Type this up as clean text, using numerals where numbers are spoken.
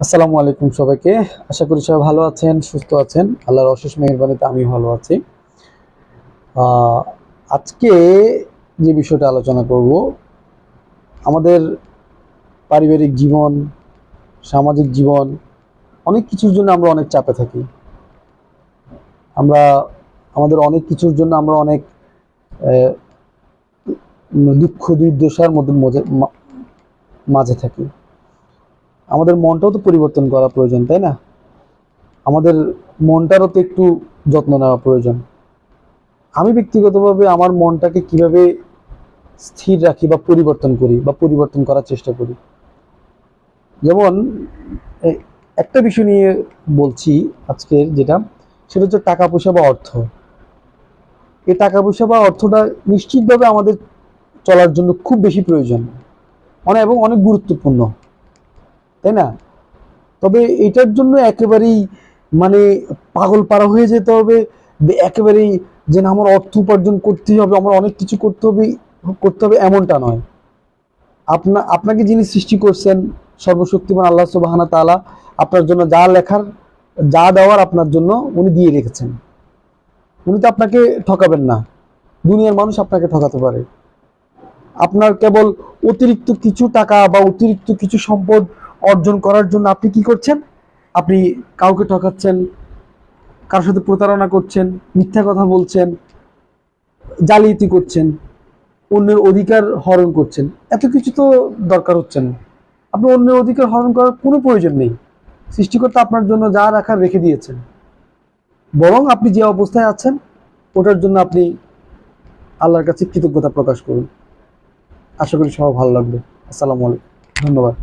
আসসালামু আলাইকুম সবাইকে। আশা করি সবাই ভালো আছেন, সুস্থ আছেন। আল্লাহর অশেষ মেহেরবানিতে আমি ভালো আছি। আহ, আজকে যে বিষয়টা আলোচনা করব, আমাদের পারিবারিক জীবন, সামাজিক জীবন, অনেক কিছুর জন্য আমরা অনেক চাপে থাকি। আমরা আমাদের অনেক কিছুর জন্য আমরা অনেক আহ, দুঃখ দুর্দশার মাঝে থাকি। আমাদের মনটাও তো পরিবর্তন করা প্রয়োজন, তাই না? আমাদের মনটারও তো একটু যত্ন নেওয়া প্রয়োজন। আমি ব্যক্তিগতভাবে আমার মনটাকে কিভাবে স্থির রাখি বা পরিবর্তন করি বা পরিবর্তন করার চেষ্টা করি, যেমন এ- একটা বিষয় নিয়ে বলছি আজকের, যেটা সেটা হচ্ছে টাকা পয়সা বা অর্থ। এই টাকা পয়সা বা অর্থটা নিশ্চিতভাবে আমাদের চলার জন্য খুব বেশি প্রয়োজন, এবং অনেক গুরুত্বপূর্ণ, তাই না? তবে এটার জন্য একেবারেই মানে পাগল পারা হয়ে যেতে হবে, একেবারেই যে না আমার অর্থ উপার্জন করতেই হবে, আমার অনেক কিছু করতে হবে এমনটা নয়। আপনাকে যিনি সৃষ্টি করছেন, সর্বশক্তিমান আল্লাহ সুবহানাহু ওয়া তাআলা, আপনার জন্য যা লেখার, যা দেওয়ার আপনার জন্য উনি দিয়ে রেখেছেন। উনি তো আপনাকে ঠকাবেন না। দুনিয়ার মানুষ আপনাকে ঠকাতে পারে। আপনার কেবল অতিরিক্ত কিছু টাকা বা অতিরিক্ত কিছু সম্পদ অর্জন করার জন্য আপনি কি করছেন? আপনি কাউকে ঠকাচ্ছেন, কারোর সাথে প্রতারণা করছেন, মিথ্যা কথা বলছেন, জালিয়াতি করছেন, অন্যের অধিকার হরণ করছেন। এত কিছু তো দরকার হচ্ছে না। আপনি অন্যের অধিকার হরণ করার কোনো প্রয়োজন নেই। সৃষ্টিকর্তা আপনার জন্য যা রাখার রেখে দিয়েছেন। বরং আপনি যে অবস্থায় আছেন ওটার জন্য আপনি আল্লাহর কাছে কৃতজ্ঞতা প্রকাশ করুন। আশা করি সবার ভালো লাগবে। আসসালামু আলাইকুম, ধন্যবাদ।